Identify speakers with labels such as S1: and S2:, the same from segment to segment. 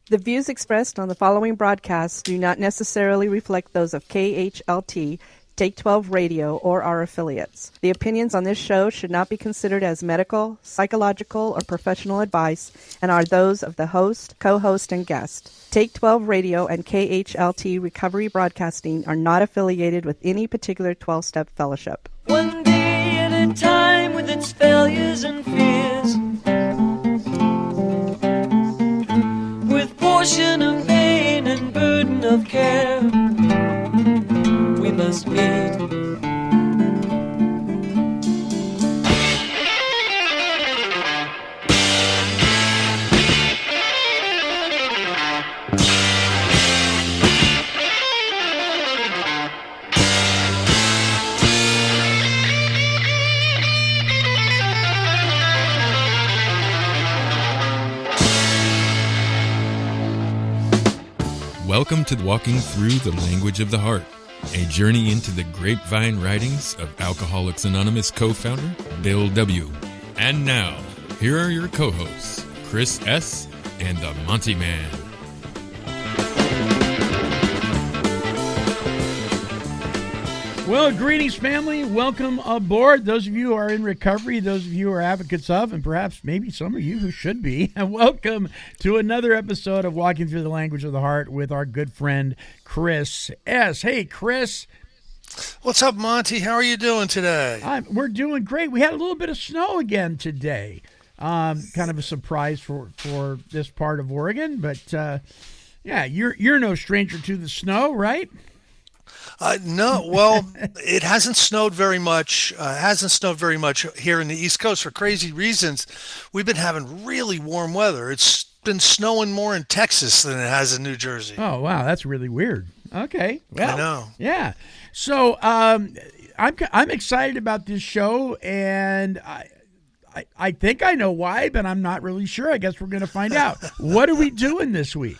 S1: The views expressed on the following broadcasts do not necessarily reflect those of KHLT, Take 12 Radio, or our affiliates. The opinions on this show should not be considered as medical, psychological, or professional advice and are those of the host, co-host, and guest. Take 12 Radio and KHLT Recovery Broadcasting are not affiliated with any particular 12-step fellowship.
S2: One day at a time with its failures and fears, with portion of pain and burden of care, we must meet.
S3: Welcome to Walking Through the Language of the Heart, a journey into the Grapevine writings of Alcoholics Anonymous co-founder Bill W. And now, here are your co-hosts, Chris S. and the Monty'man.
S4: Well, greetings, family. Welcome aboard. Those of you who are in recovery, those of you who are advocates of, and perhaps maybe some of you who should be, welcome to another episode of Walking Through the Language of the Heart with our good friend, Chris S. Hey, Chris.
S5: What's up, Monty? How are you doing today?
S4: We're doing great. We had a little bit of snow again today. Kind of a surprise for this part of Oregon, but yeah, you're no stranger to the snow, right?
S5: No, well, it hasn't snowed very much. Here in the East Coast for crazy reasons. We've been having really warm weather. It's been snowing more in Texas than it has in New Jersey.
S4: Oh, wow, that's really weird. Okay, well,
S5: I know.
S4: Yeah. So I'm excited about this show, and I think I know why, but I'm not really sure. I guess we're going to find out. What are we doing this week?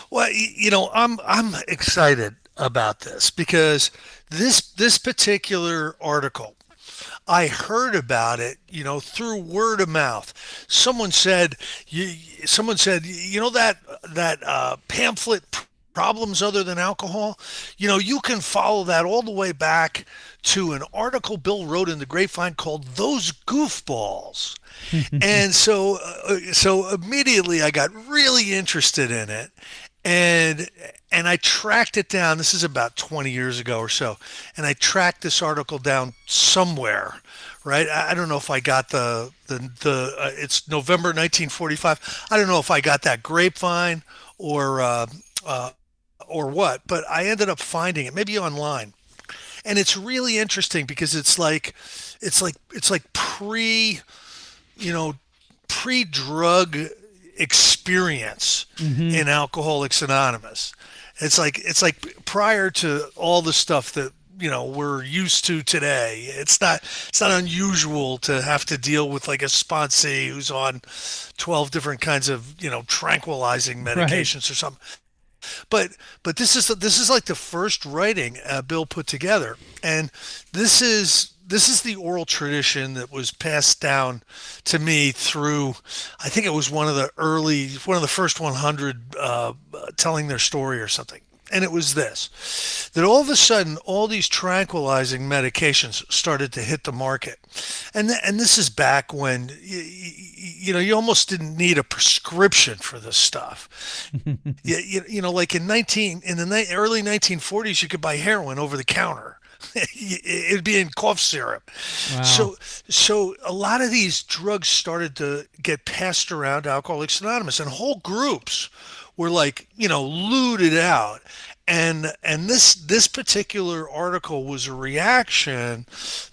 S5: Well, I'm excited about this because this particular article, I heard about it, through word of mouth. Someone said, that pamphlet, Problems Other Than Alcohol, you can follow that all the way back to an article Bill wrote in the Grapevine called Those Goof Balls. And so immediately I got really interested in it. And I tracked it down. This is about 20 years ago or so. And I tracked this article down somewhere, right? I don't know if I got it's November 1945. I don't know if I got that Grapevine or what, but I ended up finding it, maybe online. And it's really interesting because it's like pre-drug experience in Alcoholics Anonymous. It's like prior to all the stuff that we're used to today. It's not unusual to have to deal with like a sponsee who's on 12 different kinds of tranquilizing medications or something. But this is like the first writing Bill put together, and this is the oral tradition that was passed down to me through, I think it was one of the first 100 telling their story or something. And it was this, that all of a sudden, all these tranquilizing medications started to hit the market. And this is back when, you almost didn't need a prescription for this stuff. Like in the early 1940s, you could buy heroin over the counter. It'd be in cough syrup. Wow. So a lot of these drugs started to get passed around Alcoholics Anonymous, and whole groups were like, looted out. And this particular article was a reaction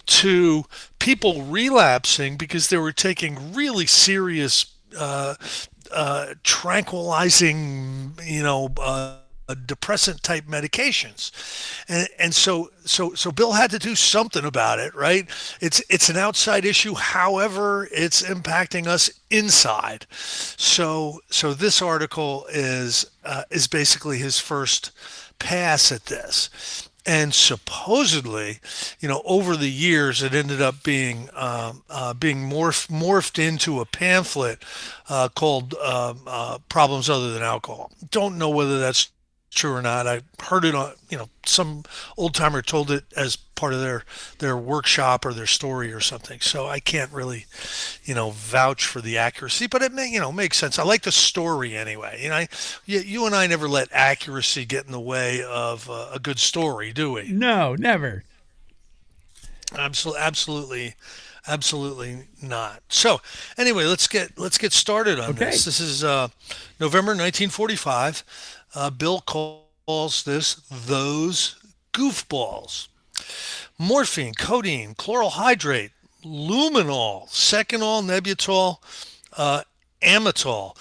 S5: to people relapsing because they were taking really serious tranquilizing, depressant type medications, and so Bill had to do something about it, right? It's an outside issue, however, it's impacting us inside. So this article is basically his first pass at this, And supposedly, over the years, it ended up being morphed into a pamphlet called "Problems Other Than Alcohol." Don't know whether that's true or not. I heard it on, some old timer told it as part of their workshop or their story or something. So I can't really, vouch for the accuracy, but it makes sense. I like the story anyway. You and I never let accuracy get in the way of a good story, do we?
S4: No, never.
S5: Absolutely not. So anyway, let's get started on
S4: Okay.
S5: this. This is November 1945. Bill calls this those goofballs. Morphine, codeine, chloral hydrate, luminol, seconal, nebutol, uh, amatol.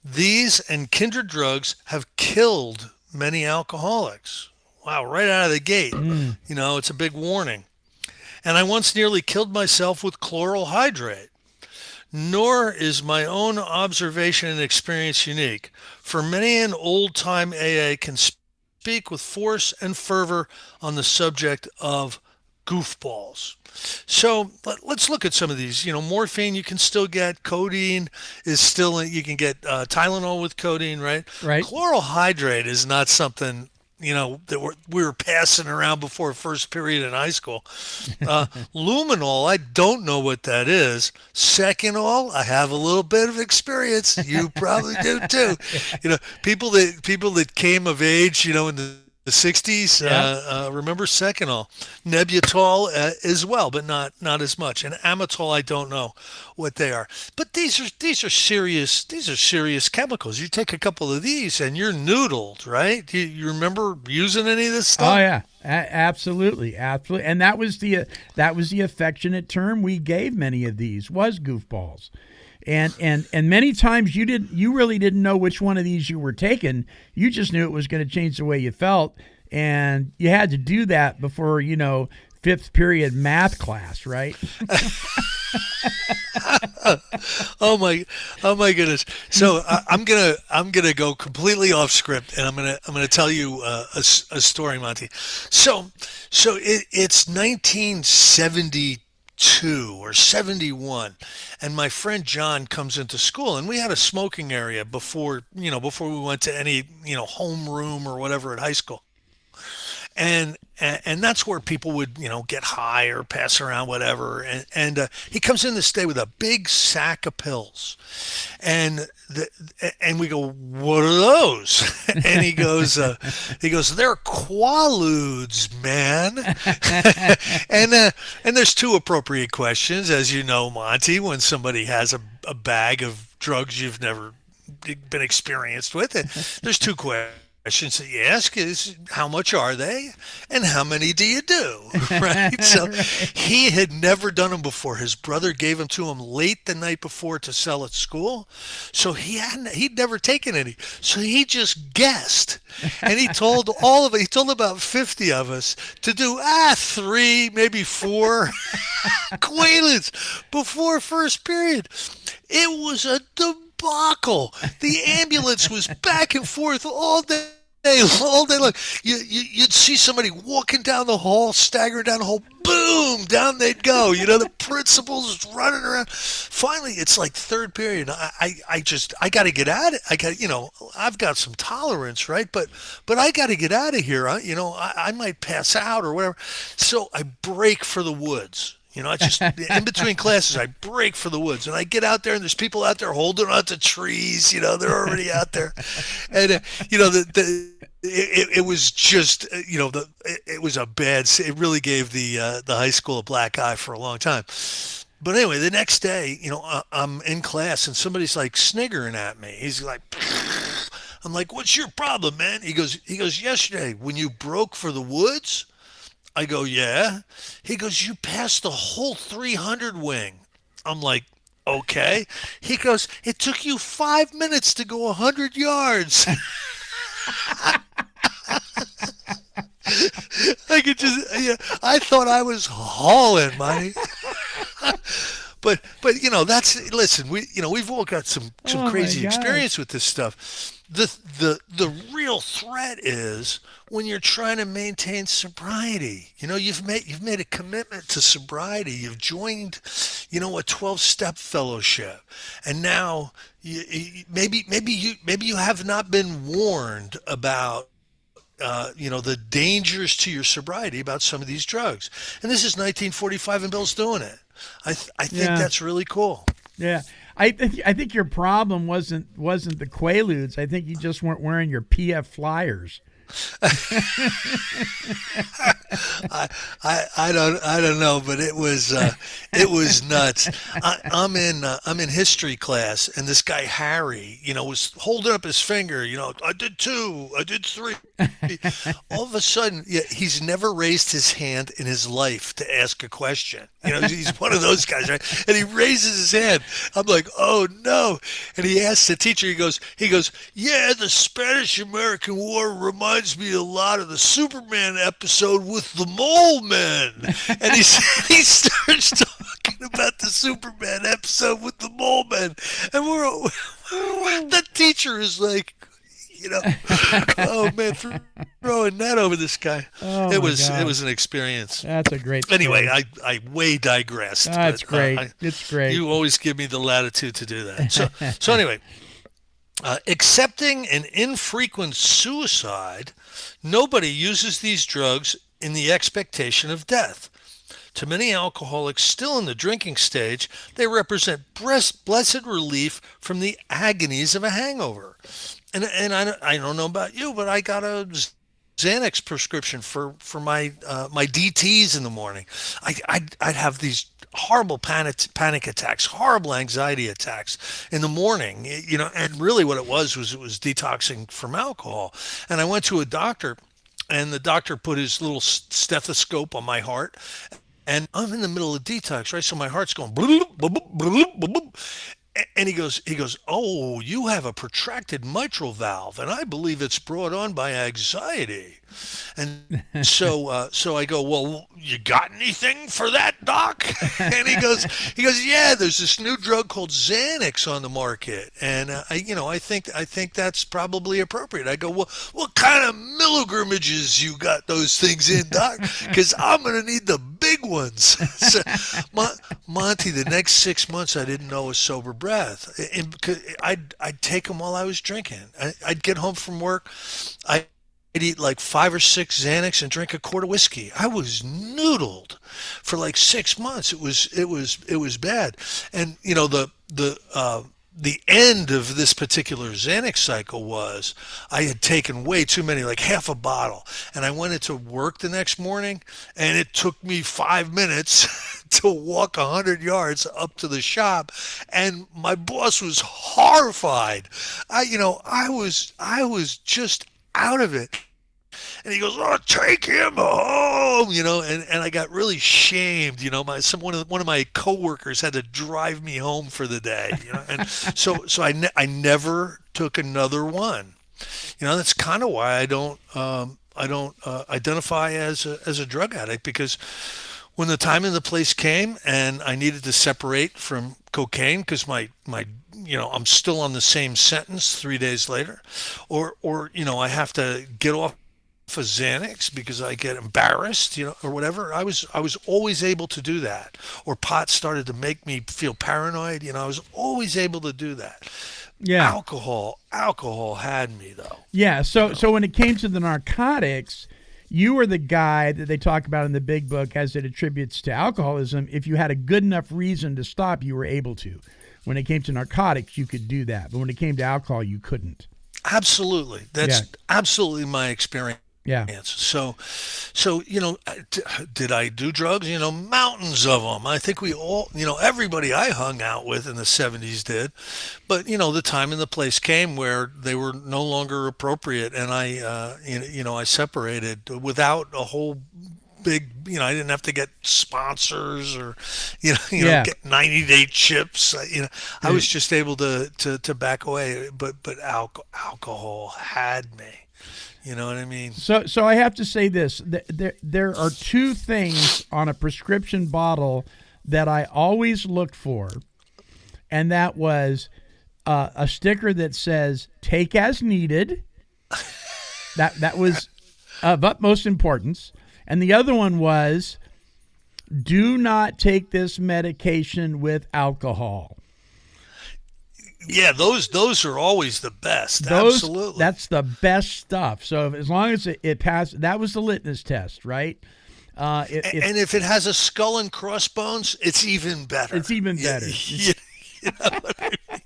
S5: These and kindred drugs have killed many alcoholics. Wow, right out of the gate. It's a big warning. And I once nearly killed myself with chloral hydrate. Nor is my own observation and experience unique, for many an old-time AA can speak with force and fervor on the subject of goofballs. So let's look at some of these. Morphine you can still get. Codeine is still, you can get Tylenol with codeine, right?
S4: Right.
S5: Chloral hydrate is not something that we were passing around before first period in high school. Luminol, I don't know what that is. Seconal, I have a little bit of experience. You probably do too. People that came of age, in the 60s, remember Seconal. Nebutol as well, but not as much. And Amatol, I don't know what they are. But these are serious chemicals. You take a couple of these and you're noodled, right? You remember using any of this stuff?
S4: Oh yeah, absolutely. And that was the affectionate term we gave many of these was goofballs. And many times you really didn't know which one of these you were taking. You just knew it was going to change the way you felt, and you had to do that before fifth period math class, right?
S5: Oh my goodness! So I'm gonna go completely off script, and I'm gonna tell you a story, Monty. It's 1972 or 71, and my friend John comes into school, and we had a smoking area before we went to any homeroom or whatever at high school. And that's where people would get high or pass around whatever, and he comes in this day with a big sack of pills, and we go, what are those? And he goes they're Quaaludes, man. And there's two appropriate questions, as you know, Monty, when somebody has a bag of drugs you've never been experienced with. And there's two questions that you ask is, how much are they and how many do you do? Right? So he had never done them before. His brother gave them to him late the night before to sell at school. So he'd never taken any. So he just guessed. And he told about 50 of us to do 3, maybe 4 Quaaludes before first period. It was a debacle. The ambulance was back and forth all day long. You'd see somebody walking down the hall, staggering down the hall, boom, down they'd go. The principal's running around. Finally, it's like third period. I got to get out of it. I've got some tolerance, right? But I got to get out of here. I might pass out or whatever. So I break for the woods. I just, in between classes, I break for the woods, and I get out there, and there's people out there holding on to trees. They're already out there, and it was just, it was a bad. It really gave the high school a black eye for a long time. But anyway, the next day, I'm in class, and somebody's like sniggering at me. He's like, I'm like, what's your problem, man? He goes, yesterday when you broke for the woods. I go, yeah. He goes, you passed the whole 300 wing. I'm like, okay. He goes, it took you 5 minutes to go 100 yards. I thought I was hauling, money. But listen, we've all got some crazy experience with this stuff. The real real threat is when you're trying to maintain sobriety. You've made a commitment to sobriety. You've joined, a 12-step fellowship, and now maybe you have not been warned about the dangers to your sobriety about some of these drugs. And this is 1945, and Bill's doing it. I think that's really cool.
S4: Yeah. I think your problem wasn't the Quaaludes. I think you just weren't wearing your PF flyers.
S5: I don't know, but it was nuts. I'm in history class, and this guy Harry, was holding up his finger. I did 2, I did 3. All of a sudden, he's never raised his hand in his life to ask a question. He's one of those guys, right? And he raises his hand. I'm like, oh no! And he asks the teacher. He goes, yeah, the Spanish-American War reminds me a lot of the Superman episode with the Mole Men. And he starts talking about the Superman episode with the Mole Men. And the teacher is like, oh man, throwing that over this guy.
S4: Oh,
S5: it was an experience.
S4: That's a great story.
S5: Anyway, I way digressed.
S4: That's great. It's great.
S5: You always give me the latitude to do that. So anyway, accepting an infrequent suicide, nobody uses these drugs in the expectation of death. To many alcoholics still in the drinking stage, they represent blessed relief from the agonies of a hangover. And I don't know about you, but I got a Xanax prescription for my my DTs in the morning. I'd have these horrible panic attacks, horrible anxiety attacks in the morning, and really what it was detoxing from alcohol. And I went to a doctor, and the doctor put his little stethoscope on my heart, and I'm in the middle of detox, right? So my heart's going bloop, bloop, bloop, bloop, bloop. And he goes, oh, you have a protracted mitral valve, and I believe it's brought on by anxiety. And so I go, well, you got anything for that, doc? And he goes, yeah, there's this new drug called Xanax on the market, and I think that's probably appropriate. I go, well, what kind of milligramages you got those things in, doc? Because I'm gonna need the big ones. So, Monty, the next 6 months I didn't know a sober breath, and I'd take them while I was drinking. I'd get home from work, I'd eat like 5 or 6 Xanax and drink a quart of whiskey. I was noodled for like 6 months. It was bad. And the end of this particular Xanax cycle was I had taken way too many, like half a bottle, and I went into work the next morning, and it took me 5 minutes to walk 100 yards up to the shop, and my boss was horrified. I was just out of it. And he goes, oh, take him home, and I got really shamed, one of my coworkers had to drive me home for the day, and so I never took another one. That's kind of why I don't identify as a drug addict, because when the time and the place came and I needed to separate from cocaine because my I'm still on the same sentence 3 days later, or I have to get off for Xanax because I get embarrassed, or whatever. I was always able to do that. Or pot started to make me feel paranoid. I was always able to do that.
S4: Yeah.
S5: Alcohol had me though.
S4: Yeah. So when it came to the narcotics, you were the guy that they talk about in the big book as it attributes to alcoholism. If you had a good enough reason to stop, you were able to. When it came to narcotics, you could do that. But when it came to alcohol, you couldn't.
S5: Absolutely. That's absolutely my experience.
S4: Yeah.
S5: So, did I do drugs? Mountains of them. I think we all, everybody I hung out with in the 70s did. But, the time and the place came where they were no longer appropriate. And I separated without a whole big, I didn't have to get sponsors or, get 90-day chips. I was just able to back away. But alcohol had me. You know what I mean?
S4: So I have to say this. There are two things on a prescription bottle that I always looked for, and that was a sticker that says, take as needed, That was of utmost importance. And the other one was, do not take this medication with alcohol.
S5: Yeah, those are always the best. Absolutely.
S4: That's the best stuff. So as long as it passed, that was the litmus test, right?
S5: If it has a skull and crossbones, it's even better.
S4: It's even better.
S5: You know what I mean?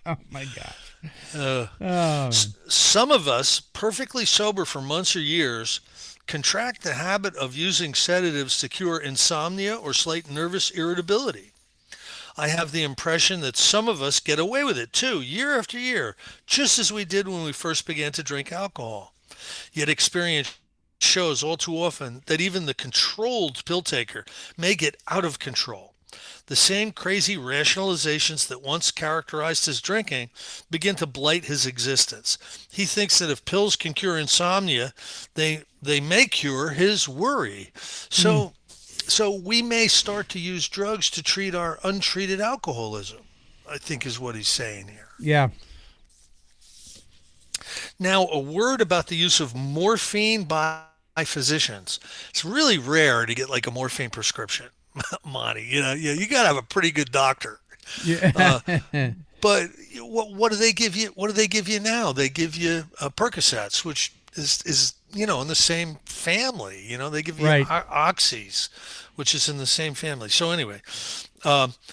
S4: Oh, my gosh.
S5: Some of us, perfectly sober for months or years, contract the habit of using sedatives to cure insomnia or slight nervous irritability. I have the impression that some of us get away with it too, year after year, just as we did when we first began to drink alcohol. Yet experience shows all too often that even the controlled pill taker may get out of control. The same crazy rationalizations that once characterized his drinking begin to blight his existence. He thinks that if pills can cure insomnia, they may cure his worry. So we may start to use drugs to treat our untreated alcoholism, I think is what he's saying here.
S4: Yeah.
S5: Now, a word about the use of morphine by physicians. It's really rare to get like a morphine prescription, Monty. You got to have a pretty good doctor.
S4: Yeah.
S5: But what do they give you? What do they give you now? They give you Percocets, which is in the same family. They give you
S4: Right.
S5: Oxys, which is in the same family. So anyway,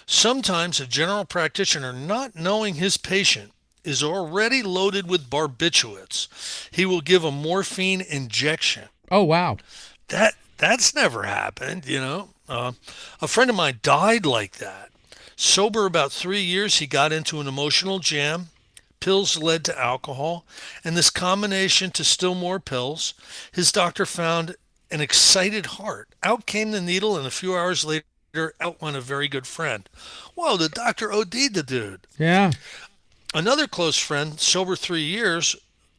S5: sometimes a general practitioner, not knowing his patient, is already loaded with barbiturates. He will give a morphine injection.
S4: Oh, wow.
S5: That's never happened. A friend of mine died like that. Sober about 3 years, he got into an emotional jam. Pills led to alcohol, and this combination to still more pills. His doctor found an excited heart. Out came the needle, and a few hours later, out went a very good friend. Whoa, the doctor OD'd the dude.
S4: Yeah.
S5: Another close friend, sober 3 years,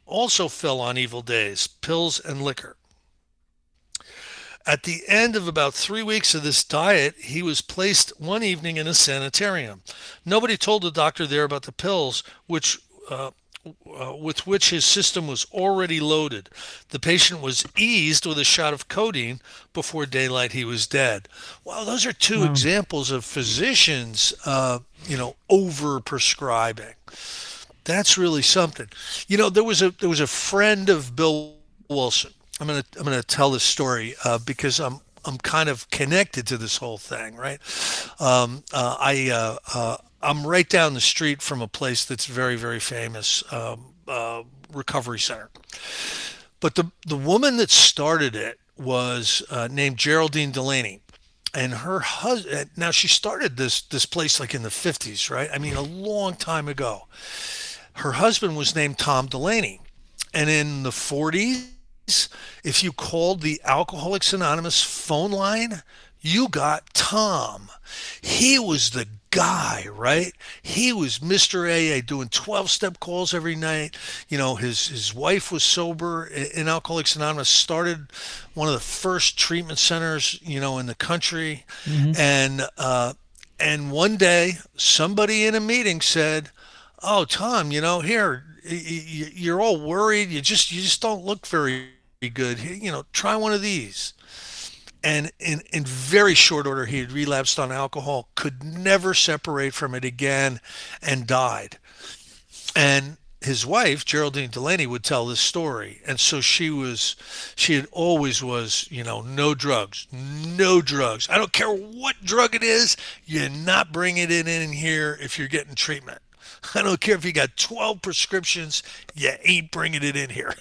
S5: also fell on evil days, pills and liquor. At the end of about 3 weeks of this diet, he was placed one evening in a sanitarium. Nobody told the doctor there about the pills, with which his system was already loaded. The patient was eased with a shot of codeine. Before daylight, he was dead. Well, those are two examples of physicians, over prescribing. That's really something. There was a friend of Bill Wilson. I'm gonna tell this story because I'm kind of connected to this whole thing, right? I'm right down the street from a place that's very, very famous, recovery center. But the woman that started it was named Geraldine Delaney. And her husband, now she started this place like in the 50s, right? I mean, a long time ago. Her husband was named Tom Delaney. And in the 40s, if you called the Alcoholics Anonymous phone line, you got Tom. He was the guy, right? He was Mr. AA doing 12-step calls every night. His wife was sober in Alcoholics Anonymous, started one of the first treatment centers, in the country. Mm-hmm. And one day somebody in a meeting said, "Oh, Tom, here, you're all worried. You just don't look very good. Try one of these." And in very short order, he had relapsed on alcohol, could never separate from it again, and died. And his wife, Geraldine Delaney, would tell this story. And so she had always was, no drugs, no drugs. I don't care what drug it is, you're not bringing it in here if you're getting treatment. I don't care if you got 12 prescriptions, you ain't bringing it in here.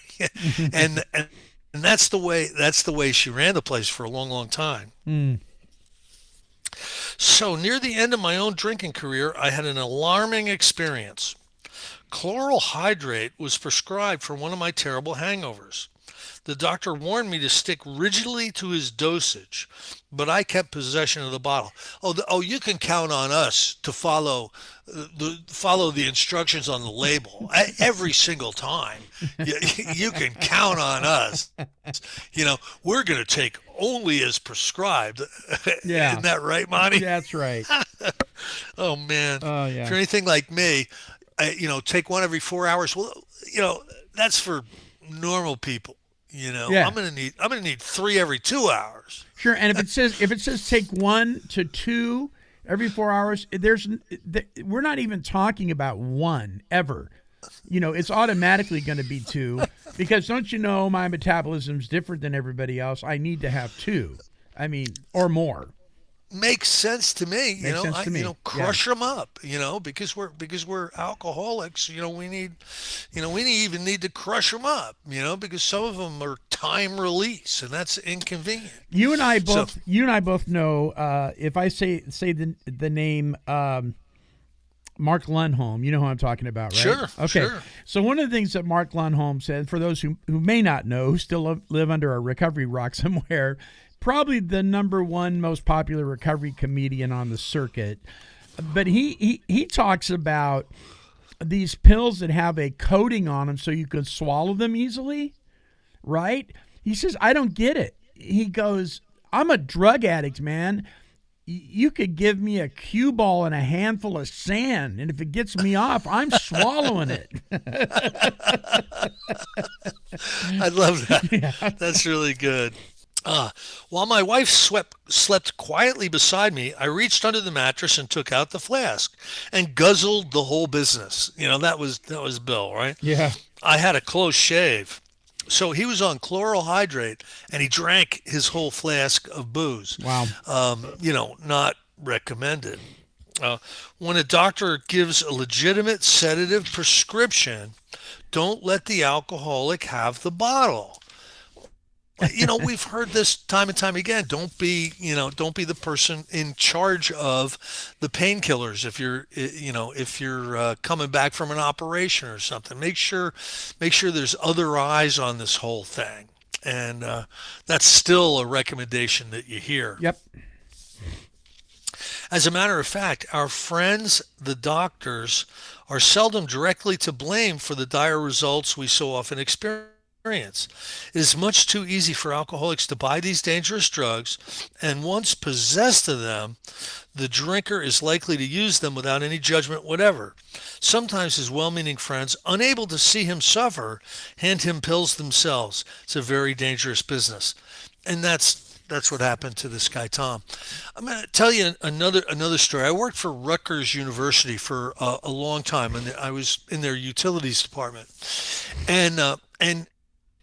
S5: and that's the way she ran the place for a long, long time.
S4: Mm.
S5: So near the end of my own drinking career, I had an alarming experience. Chloral hydrate was prescribed for one of my terrible hangovers. The doctor warned me to stick rigidly to his dosage, but I kept possession of the bottle. You can count on us to follow the instructions on the label every single time. You can count on us. We're going to take only as prescribed.
S4: Yeah.
S5: Isn't that right, Monty?
S4: That's right.
S5: Oh, man.
S4: Oh, yeah.
S5: If you're anything like me, take one every 4 hours. Well, that's for normal people.
S4: Yeah.
S5: I'm gonna need 3 every 2 hours.
S4: Sure. And if it says take 1 to 2 every 4 hours, we're not even talking about 1 ever. It's automatically going to be 2 because don't you know my metabolism's different than everybody else. I need to have 2. I mean, or more.
S5: Makes sense to me. Crush
S4: Yeah.
S5: them up. Because we're alcoholics. We even need to crush them up. Because some of them are time release, and that's inconvenient.
S4: You and I both know. If I say the name Mark Lundholm, you know who I'm talking about, right?
S5: Sure.
S4: Okay.
S5: Sure.
S4: So one of the things that Mark Lundholm said, for those who may not know, who still live under a recovery rock somewhere, probably the number 1 most popular recovery comedian on the circuit. But he talks about these pills that have a coating on them so you can swallow them easily, right? He says, I don't get it. He goes, I'm a drug addict, man. You could give me a cue ball and a handful of sand, and if it gets me off, I'm swallowing it.
S5: I love that.
S4: Yeah.
S5: That's really good. While my wife slept quietly beside me, I reached under the mattress and took out the flask and guzzled the whole business. That was Bill, right?
S4: Yeah.
S5: I had a close shave. So he was on chloral hydrate and he drank his whole flask of booze.
S4: Wow.
S5: Not recommended. When a doctor gives a legitimate sedative prescription, don't let the alcoholic have the bottle. We've heard this time and time again. Don't be the person in charge of the painkillers if you're coming back from an operation or something. Make sure there's other eyes on this whole thing. And that's still a recommendation that you hear.
S4: Yep.
S5: As a matter of fact, our friends, the doctors, are seldom directly to blame for the dire results we so often experience. It is much too easy for alcoholics to buy these dangerous drugs, and once possessed of them, the drinker is likely to use them without any judgment whatever. Sometimes his well-meaning friends, unable to see him suffer, hand him pills themselves. It's a very dangerous business. And that's what happened to this guy, Tom. I'm going to tell you another story. I worked for Rutgers University for a long time, and I was in their utilities department.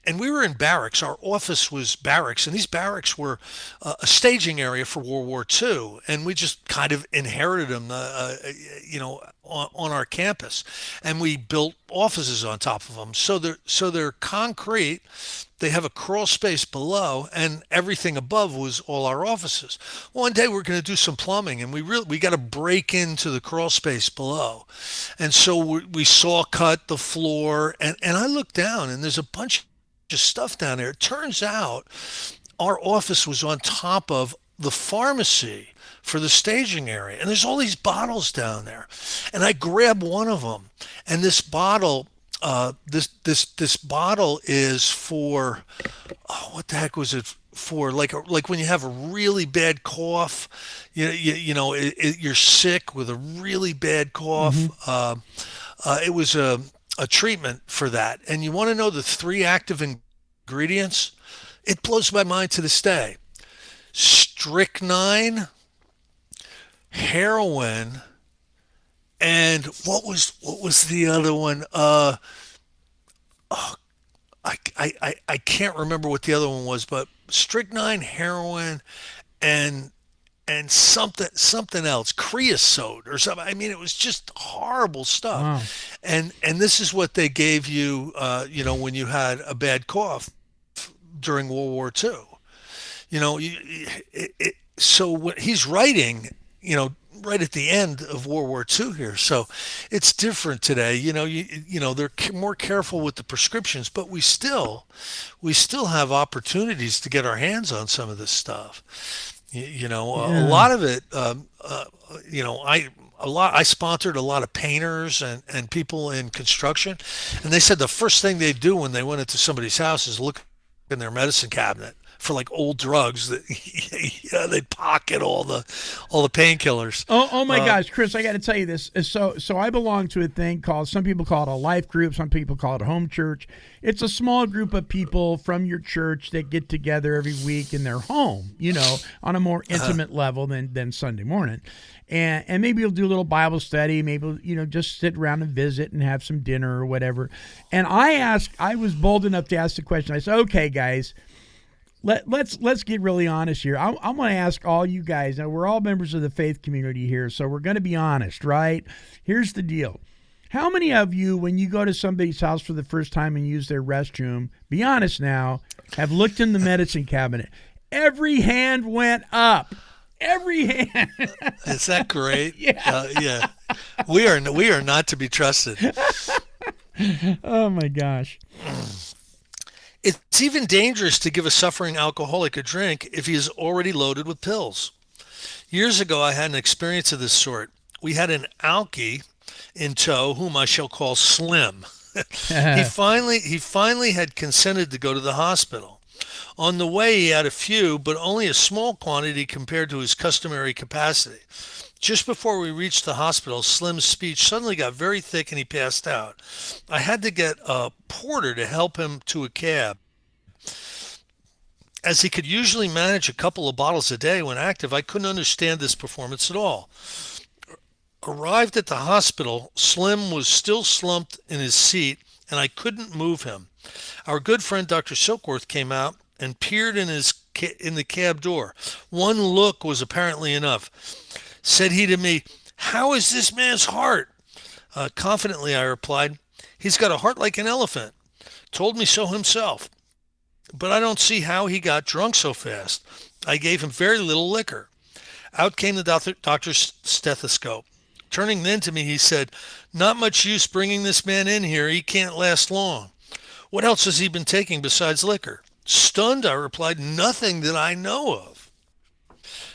S5: And we were in barracks. Our office was barracks, and these barracks were a staging area for World War II, and we just kind of inherited them, on our campus, and we built offices on top of them. So they're concrete. They have a crawl space below, and everything above was all our offices. One day we're going to do some plumbing, and we got to break into the crawl space below, and so we saw cut the floor, and I looked down, and there's a bunch of stuff down there. It turns out our office was on top of the pharmacy for the staging area, and there's all these bottles down there, and I grabbed one of them, and this bottle this bottle is for what the heck was it for? Like when you have a really bad cough, you're sick with a really bad cough. It was a treatment for that. And you want to know the 3 active ingredients? It blows my mind to this day. Strychnine, heroin, and what was the other one? I can't remember what the other one was, but strychnine, heroin, and something else, creosote or something. I mean, it was just horrible stuff.
S4: Wow.
S5: And this is what they gave you, when you had a bad cough during World War II. So when he's writing, right at the end of World War II here. So it's different today. They're more careful with the prescriptions, but we still have opportunities to get our hands on some of this stuff. A lot of it, I sponsored a lot of painters and people in construction, and they said the first thing they do when they went into somebody's house is look in their medicine cabinet for like old drugs that they'd pocket all the painkillers.
S4: Oh my gosh, Chris, I got to tell you this. So I belong to a thing called, some people call it a life group, some people call it a home church. It's a small group of people from your church that get together every week in their home, on a more intimate level than Sunday morning. And maybe you'll do a little Bible study, maybe, just sit around and visit and have some dinner or whatever. And I was bold enough to ask the question. I said, okay, guys, let's get really honest here. I'm going to ask all you guys. Now, we're all members of the faith community here, so we're going to be honest, right? Here's the deal. How many of you, when you go to somebody's house for the first time and use their restroom, be honest now, have looked in the medicine cabinet? Every hand went up. Every hand.
S5: Is that great?
S4: Yeah.
S5: Yeah. We are not to be trusted.
S4: Oh my gosh.
S5: It's even dangerous to give a suffering alcoholic a drink if he is already loaded with pills. Years ago, I had an experience of this sort. We had an alkie in tow, whom I shall call Slim. He finally had consented to go to the hospital. On the way, he had a few, but only a small quantity compared to his customary capacity. Just before we reached the hospital, Slim's speech suddenly got very thick and he passed out. I had to get a porter to help him to a cab. As he could usually manage a couple of bottles a day when active, I couldn't understand this performance at all. Arrived at the hospital, Slim was still slumped in his seat and I couldn't move him. Our good friend Dr. Silkworth came out and peered in the cab door. One look was apparently enough. Said he to me, "How is this man's heart?" Confidently, I replied, "He's got a heart like an elephant. Told me so himself. But I don't see how he got drunk so fast. I gave him very little liquor." Out came the doctor's stethoscope. Turning then to me, he said, "Not much use bringing this man in here. He can't last long. What else has he been taking besides liquor?" Stunned, I replied, "Nothing that I know of."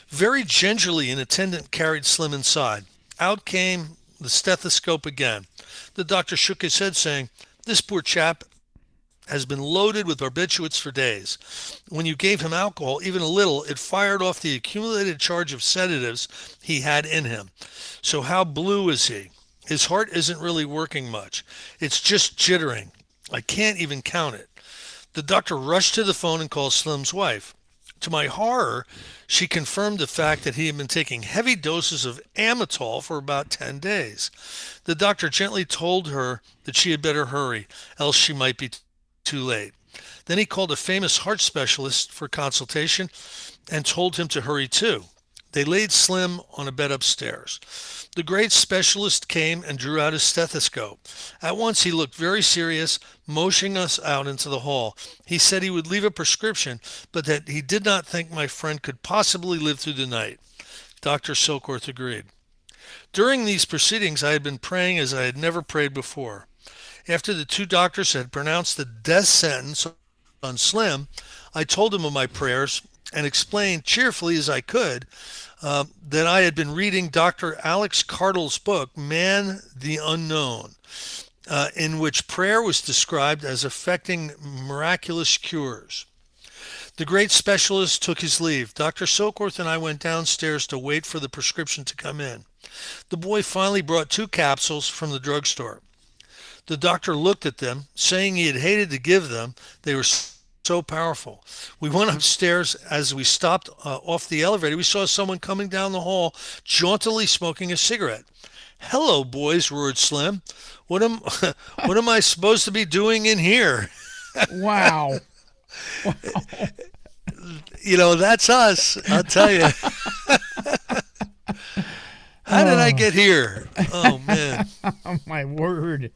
S5: Very gingerly, an attendant carried Slim inside. Out came the stethoscope again. The doctor shook his head, saying, "This poor chap has been loaded with barbiturates for days. When you gave him alcohol, even a little, it fired off the accumulated charge of sedatives he had in him. So how blue is he? His heart isn't really working much. It's just jittering. I can't even count it." The doctor rushed to the phone and called Slim's wife. To my horror, she confirmed the fact that he had been taking heavy doses of Amitol for about 10 days. The doctor gently told her that she had better hurry, else she might be too late. Then he called a famous heart specialist for consultation and told him to hurry too. They laid Slim on a bed upstairs. The great specialist came and drew out his stethoscope. At once he looked very serious, motioning us out into the hall. He said he would leave a prescription, but that he did not think my friend could possibly live through the night. Dr. Silkworth agreed. During these proceedings, I had been praying as I had never prayed before. After the two doctors had pronounced the death sentence on Slim, I told him of my prayers and explained cheerfully as I could that I had been reading Dr. Alex Cardle's book, Man the Unknown, in which prayer was described as effecting miraculous cures. The great specialist took his leave. Dr. Silkworth and I went downstairs to wait for the prescription to come in. The boy finally brought 2 capsules from the drugstore. The doctor looked at them, saying he had hated to give them. They were so powerful. We went upstairs. As we stopped off the elevator, we saw someone coming down the hall, jauntily smoking a cigarette. "Hello, boys," roared Slim. What am I supposed to be doing in here?"
S4: Wow.
S5: That's us, I'll tell you. How did I get here? Oh, man.
S4: Oh, my word.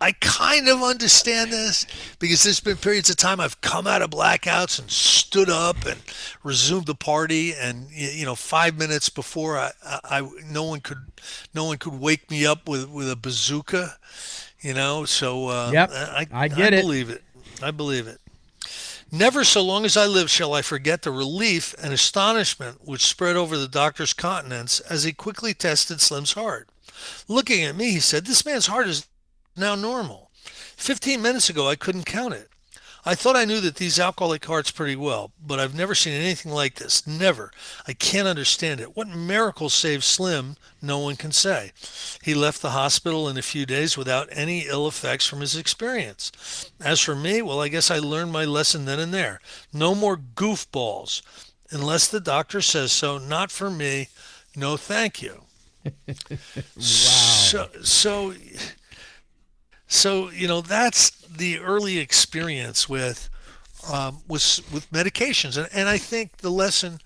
S5: I kind of understand this because there's been periods of time I've come out of blackouts and stood up and resumed the party, and 5 minutes before no one could wake me up with a bazooka, So
S4: yep, I get it.
S5: I believe it. Never so long as I live shall I forget the relief and astonishment which spread over the doctor's countenance as he quickly tested Slim's heart. Looking at me, he said, "This man's heart is now normal. 15 minutes ago, I couldn't count it. I thought I knew that these alcoholic hearts pretty well, but I've never seen anything like this. Never. I can't understand it. What miracle saved Slim? No one can say. He left the hospital in a few days without any ill effects from his experience. As for me, well, I guess I learned my lesson then and there. No more goof balls. Unless the doctor says so, not for me. No, thank you.
S4: Wow.
S5: So that's the early experience with medications, and I think the lesson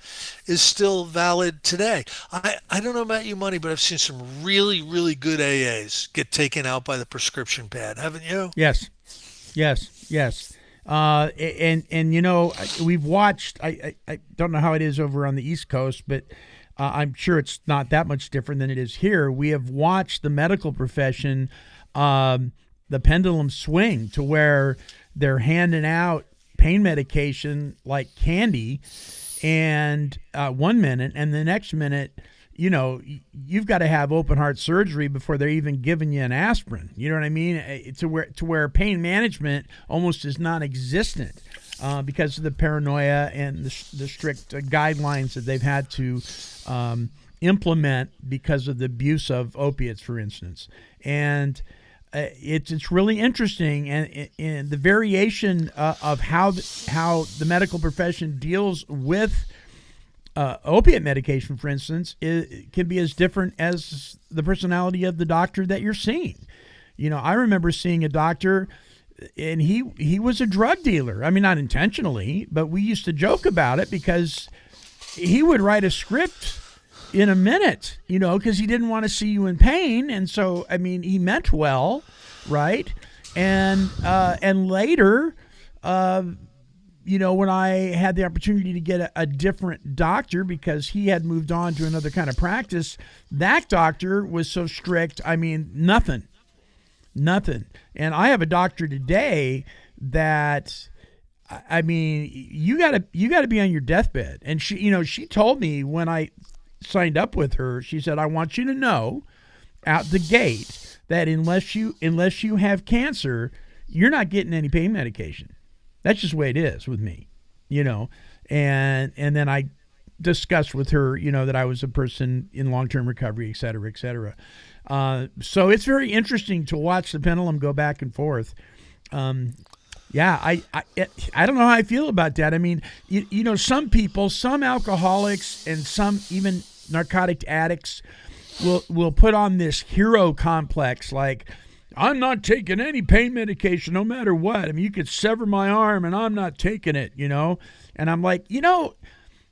S5: is still valid today. I don't know about you, Money, but I've seen some really, really good AAs get taken out by the prescription pad, haven't you?
S4: Yes. And we've watched. I don't know how it is over on the East Coast, but I'm sure it's not that much different than it is here. We have watched the medical profession, the pendulum swing to where they're handing out pain medication like candy, and 1 minute, and the next minute, you've got to have open heart surgery before they're even giving you an aspirin. You know what I mean? To where pain management almost is non-existent because of the paranoia and the strict guidelines that they've had to implement because of the abuse of opiates, for instance. And it's really interesting, and the variation of how the medical profession deals with opiate medication, for instance, can be as different as the personality of the doctor that you're seeing. I remember seeing a doctor, and he was a drug dealer. I mean, not intentionally, but we used to joke about it because he would write a script in a minute, because he didn't want to see you in pain. And so, I mean, he meant well, right? And later, when I had the opportunity to get a different doctor because he had moved on to another kind of practice, that doctor was so strict. I mean, nothing. And I have a doctor today that, I mean, you got to be on your deathbed. And she told me when I signed up with her, she said, I want you to know out the gate that unless you have cancer, you're not getting any pain medication. That's just the way it is with me, and then I discussed with her, that I was a person in long-term recovery, et cetera, et cetera. So it's very interesting to watch the pendulum go back and forth. Yeah, I don't know how I feel about that. I mean, some people, some alcoholics and some even narcotic addicts will put on this hero complex, like, I'm not taking any pain medication no matter what. I mean, you could sever my arm and I'm not taking it, And I'm like,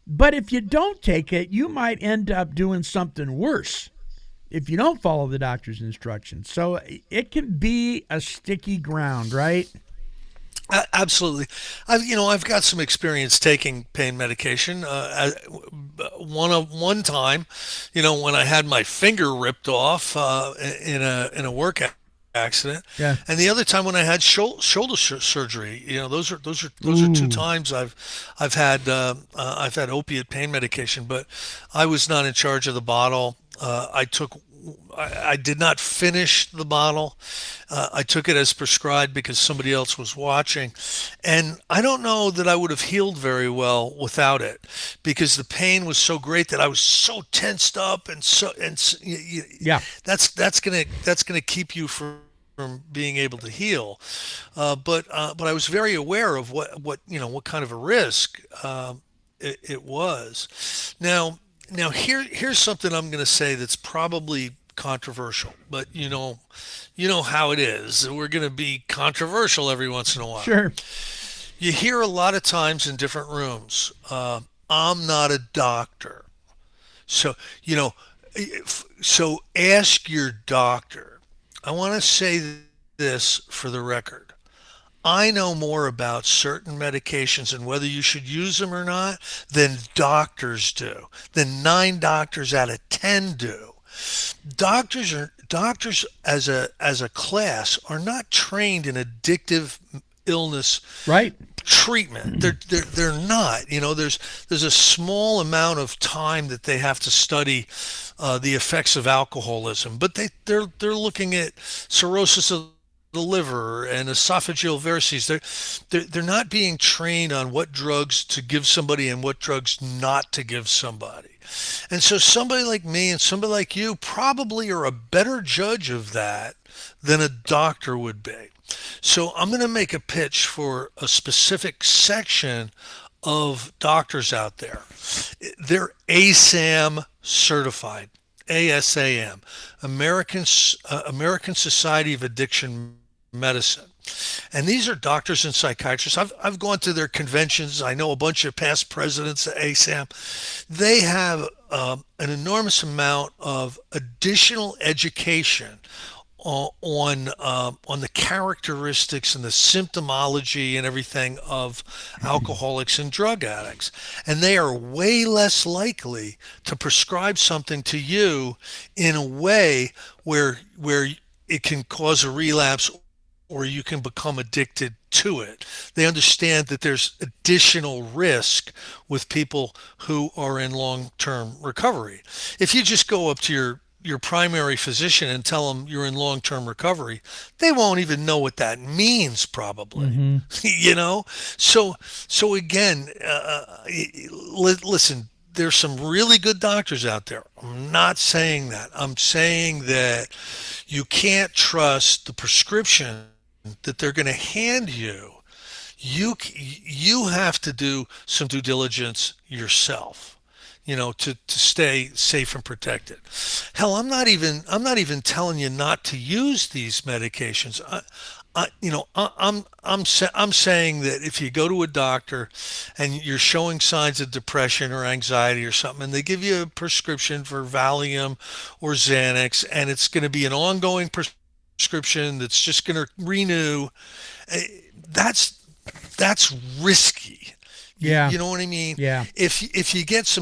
S4: but if you don't take it, you might end up doing something worse if you don't follow the doctor's instructions. So it can be a sticky ground, right?
S5: Absolutely. I've got some experience taking pain medication. One time, when I had my finger ripped off in a work accident,
S4: yeah,
S5: and the other time when I had shoulder surgery. Those are two times I've had opiate pain medication, but I was not in charge of the bottle. I did not finish the bottle. I took it as prescribed because somebody else was watching. And I don't know that I would have healed very well without it because the pain was so great that I was so tensed up
S4: yeah,
S5: that's going to keep you from being able to heal. But I was very aware of what kind of a risk it was. Now here's something I'm going to say that's probably controversial, but you know how it is. We're going to be controversial every once in a while.
S4: Sure.
S5: You hear a lot of times in different rooms, I'm not a doctor. So ask your doctor. I want to say this for the record. I know more about certain medications and whether you should use them or not than doctors do, than 9 doctors out of 10 do. Doctors as a class are not trained in addictive illness
S4: right
S5: treatment. They're not. There's a small amount of time that they have to study the effects of alcoholism, but they're looking at cirrhosis of the liver and esophageal varices. They're not being trained on what drugs to give somebody and what drugs not to give somebody. And so somebody like me and somebody like you probably are a better judge of that than a doctor would be. So I'm going to make a pitch for a specific section of doctors out there. They're ASAM certified. ASAM, American Society of Addiction Medicine. And these are doctors and psychiatrists. I've gone to their conventions. I know a bunch of past presidents of ASAM. They have an enormous amount of additional education on the characteristics and the symptomology and everything of alcoholics and drug addicts, and they are way less likely to prescribe something to you in a way where it can cause a relapse or you can become addicted to it. They understand that there's additional risk with people who are in long-term recovery. If you just go up to your primary physician and tell them you're in long-term recovery, they won't even know what that means probably. You know? So again, listen, there's some really good doctors out there. I'm not saying that. I'm saying that you can't trust the prescription that they're going to hand you. You have to do some due diligence yourself, you know, to stay safe and protected. Hell, I'm not even telling you not to use these medications. I'm saying that if you go to a doctor and you're showing signs of depression or anxiety or something, and they give you a prescription for Valium or Xanax, and it's going to be an ongoing prescription that's just going to renew, that's risky.
S4: Yeah.
S5: You know what I mean?
S4: Yeah.
S5: If you get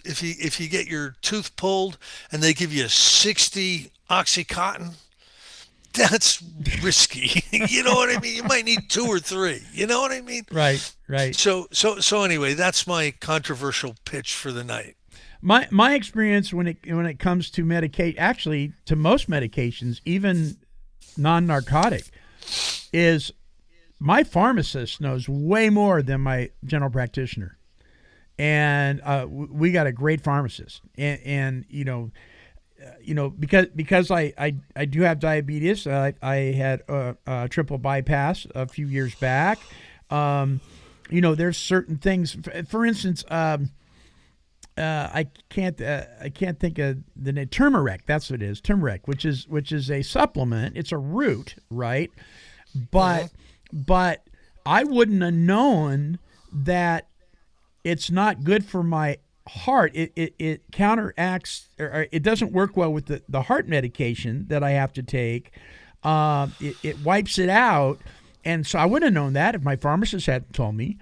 S5: if you get your tooth pulled and they give you 60 Oxycontin, that's risky. You know what I mean? You might need 2 or 3. You know what I mean?
S4: Right.
S5: So anyway, that's my controversial pitch for the night.
S4: My experience when it comes to actually to most medications, even non-narcotic, is my pharmacist knows way more than my general practitioner, and we got a great pharmacist, and because I do have diabetes. I had a triple bypass a few years back. There's certain things. For instance, I can't think of the name. Turmeric. That's what it is. Turmeric, which is a supplement. It's a root, right? But I wouldn't have known that it's not good for my heart. It counteracts, or it doesn't work well with the heart medication that I have to take. It wipes it out. And so I wouldn't have known that if my pharmacist hadn't told me.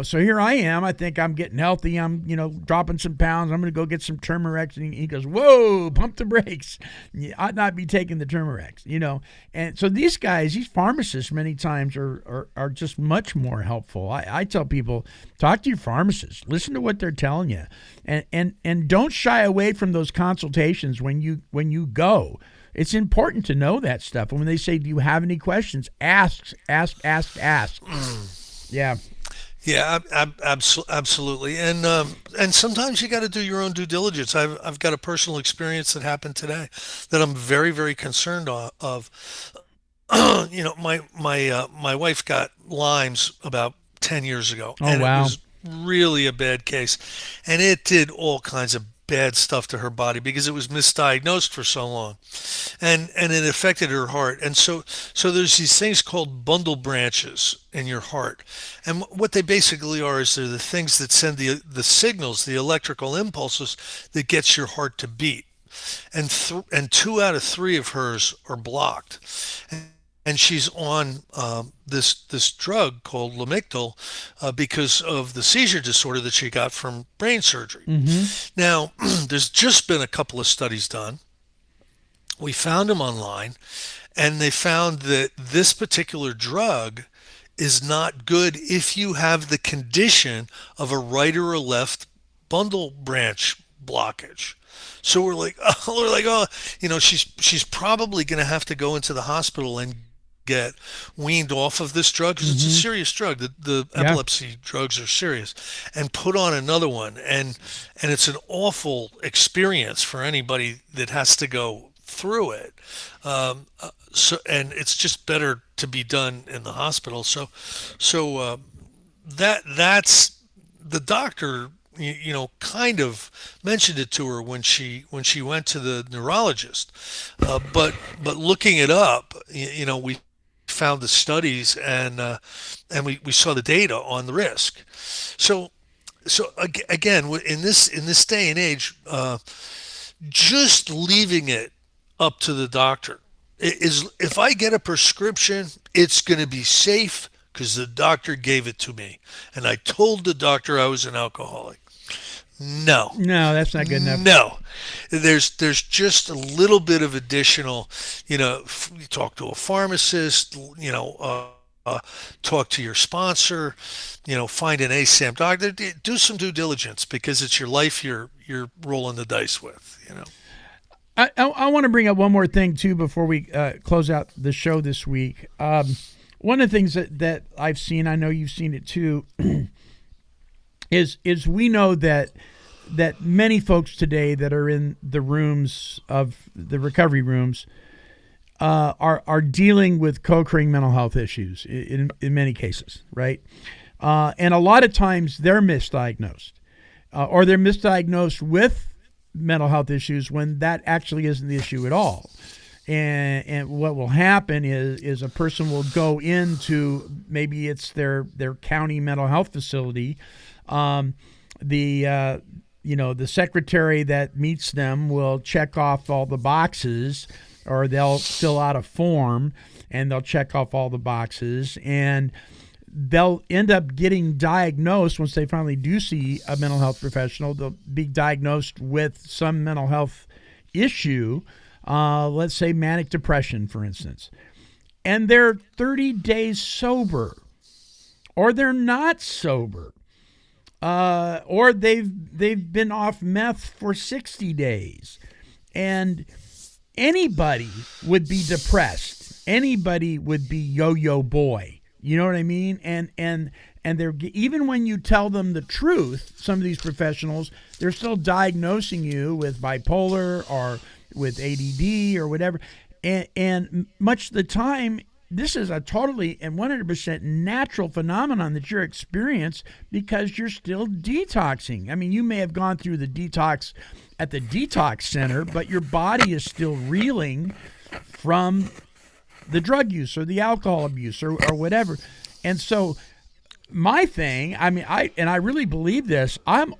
S4: So here I am. I think I'm getting healthy. I'm, dropping some pounds. I'm going to go get some turmeric. And he goes, whoa, pump the brakes. You ought not be taking the turmeric, And so these pharmacists many times are just much more helpful. I tell people, talk to your pharmacist. Listen to what they're telling you. And don't shy away from those consultations when you go. It's important to know that stuff. And when they say, do you have any questions? Ask. Yeah.
S5: Yeah, absolutely, and sometimes you got to do your own due diligence. I've got a personal experience that happened today that I'm very, very concerned of. My wife got Lyme's about 10 years ago, and
S4: wow.
S5: It was really a bad case, and it did all kinds of bad stuff to her body because it was misdiagnosed for so long, and it affected her heart. And so there's these things called bundle branches in your heart, and what they basically are is they're the things that send the signals, the electrical impulses that gets your heart to beat, and 2 out of 3 of hers are blocked. And she's on this drug called Lamictal because of the seizure disorder that she got from brain surgery. Mm-hmm. Now, there's just been a couple of studies done. We found them online, and they found that this particular drug is not good if you have the condition of a right or a left bundle branch blockage. So we're like, oh, she's probably going to have to go into the hospital and get weaned off of this drug because it's a serious drug. The epilepsy drugs are serious, and put on another one, and it's an awful experience for anybody that has to go through it. And it's just better to be done in the hospital. So that's the doctor. Kind of mentioned it to her when she went to the neurologist. But looking it up, we found the studies and we saw the data on the risk. So again, in this day and age, just leaving it up to the doctor is, if I get a prescription, it's going to be safe because the doctor gave it to me, and I told the doctor I was an alcoholic. No,
S4: that's not good enough.
S5: No, there's just a little bit of additional, you talk to a pharmacist, talk to your sponsor, find an ASAM doctor, do some due diligence, because it's your life you're rolling the dice with.
S4: I want to bring up one more thing too before we close out the show this week. One of the things that I've seen, I know you've seen it too, is we know that many folks today that are in the rooms of the recovery rooms are dealing with co-occurring mental health issues in many cases, right? And a lot of times they're misdiagnosed, or they're misdiagnosed with mental health issues when that actually isn't the issue at all. And what will happen is a person will go into, maybe it's their county mental health facility. The secretary that meets them will check off all the boxes, or they'll fill out a form and they'll check off all the boxes, and they'll end up getting diagnosed. Once they finally do see a mental health professional, they'll be diagnosed with some mental health issue. Let's say manic depression, for instance, and they're 30 days sober, or they're not sober, or they've been off meth for 60 days, and anybody would be depressed. Anybody would be yo-yo boy. You know what I mean? And they're, even when you tell them the truth, some of these professionals, they're still diagnosing you with bipolar or with ADD or whatever. And much of the time, this is a totally and 100% natural phenomenon that you're experiencing because you're still detoxing. I mean, you may have gone through the detox at the detox center, but your body is still reeling from the drug use or the alcohol abuse or whatever. And so my thing, I mean, I really believe this. I'm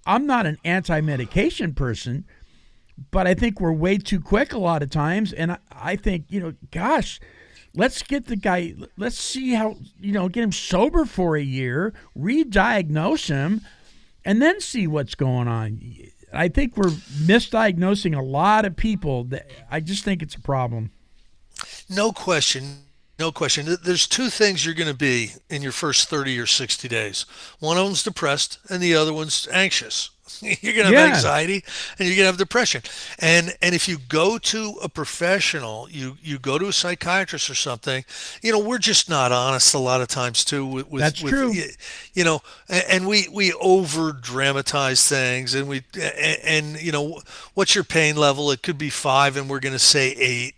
S4: not an anti-medication person, but I think we're way too quick a lot of times. And I think, gosh, let's get the guy, let's see how, get him sober for a year, re-diagnose him, and then see what's going on. I think we're misdiagnosing a lot of people. I just think it's a problem.
S5: No question. There's two things you're going to be in your first 30 or 60 days. One of them's depressed and the other one's anxious. You're going to have anxiety and you're going to have depression. And if you go to a professional, you go to a psychiatrist or something, we're just not honest a lot of times too.
S4: That's true.
S5: And we over dramatize things, and what's your pain level? It could be 5 and we're going to say 8.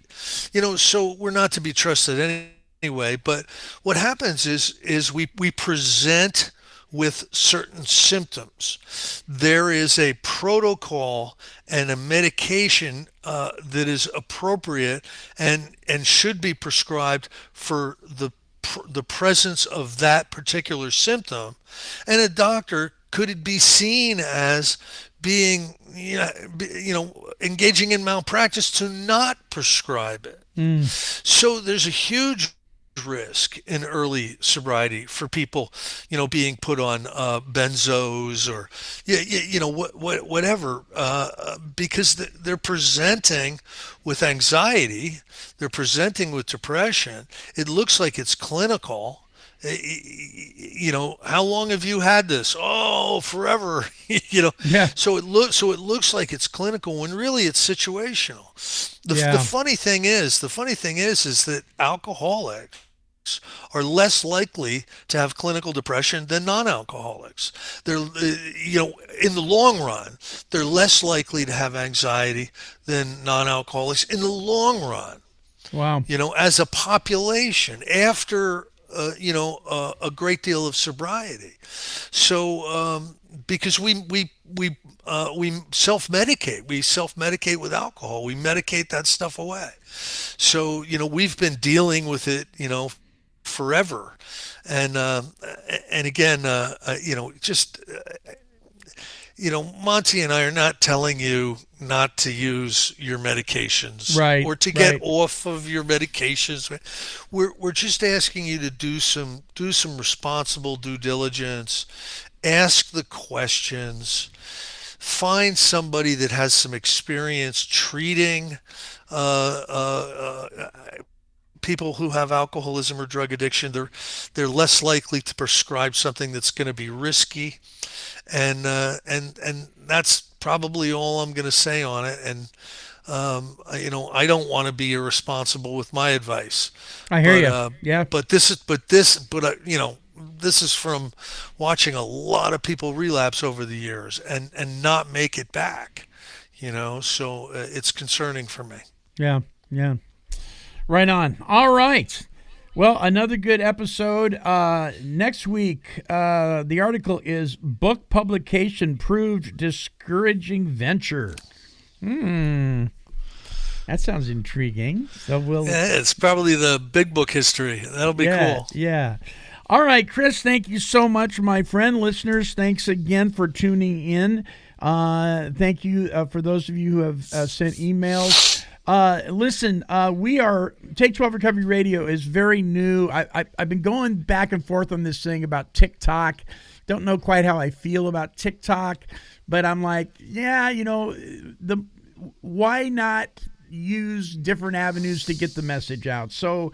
S5: So we're not to be trusted anyway. But what happens is we present with certain symptoms. There is a protocol and a medication that is appropriate and should be prescribed for the presence of that particular symptom. And a doctor could be seen as being, engaging in malpractice to not prescribe it. So there's a huge risk in early sobriety for people, being put on benzos or whatever, because they're presenting with anxiety, they're presenting with depression. It looks like it's clinical, How long have you had this? Oh, forever.
S4: Yeah.
S5: So it looks like it's clinical when really it's situational. The funny thing is that alcoholics are less likely to have clinical depression than non-alcoholics. They're, in the long run, they're less likely to have anxiety than non-alcoholics in the long run.
S4: Wow.
S5: As a population after, a great deal of sobriety. So, because we self-medicate with alcohol. We medicate that stuff away. So, we've been dealing with it, forever. And again, Monty and I are not telling you not to use your medications,
S4: Right,
S5: or to get
S4: right.
S5: off of your medications. We're just asking you to do some responsible due diligence, ask the questions, find somebody that has some experience treating people who have alcoholism or drug addiction. They're less likely to prescribe something that's going to be risky, and that's probably all I'm going to say on it. And I don't want to be irresponsible with my advice.
S4: I hear you.
S5: But
S4: Yeah.
S5: this is from watching a lot of people relapse over the years and not make it back. So it's concerning for me.
S4: Yeah. Yeah. Right on. All right. Well, another good episode. Next week, the article is Book Publication Proved Discouraging Venture. That sounds intriguing. So
S5: It's probably the big book history. That'll be cool.
S4: Yeah. All right, Chris, thank you so much, my friend. Listeners, thanks again for tuning in. Thank you for those of you who have sent emails. Listen, we are Take 12 Recovery Radio is very new. I've been going back and forth on this thing about TikTok. Don't know quite how I feel about TikTok, but I'm like, why not use different avenues to get the message out? So,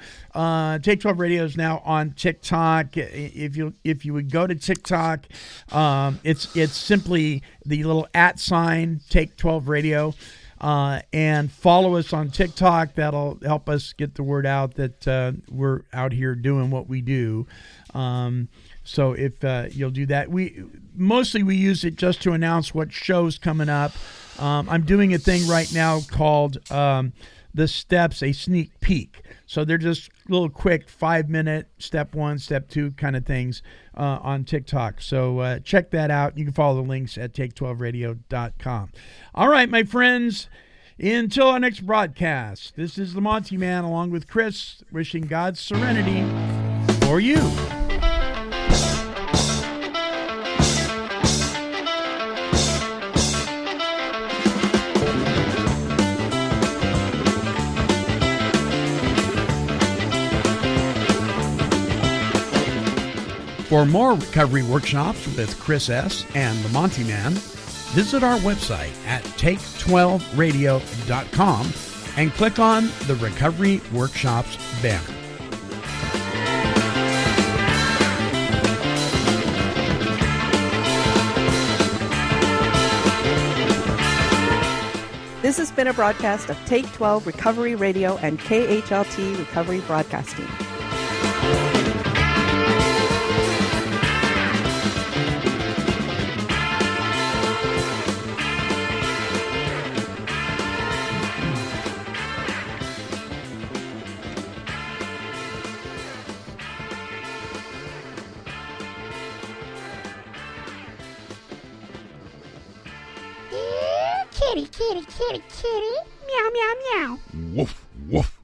S4: Take 12 Radio is now on TikTok. If you would go to TikTok, it's simply the little @ Take 12 Radio. And follow us on TikTok. That'll help us get the word out that we're out here doing what we do. So if you'll do that, we use it just to announce what show's coming up. I'm doing a thing right now called The Steps, a sneak peek. So they're just little quick 5-minute step 1, step 2 kind of things on TikTok. So check that out. You can follow the links at take12radio.com. All right, my friends, until our next broadcast, this is the Monty'man along with Chris, wishing God's serenity for you. For more recovery workshops with Chris S. and the Monty'man, visit our website at take12radio.com and click on the Recovery Workshops banner.
S1: This has been a broadcast of Take 12 Recovery Radio and KHLT Recovery Broadcasting.
S6: Kitty, kitty, kitty, kitty. Meow, meow, meow.
S7: Woof, woof.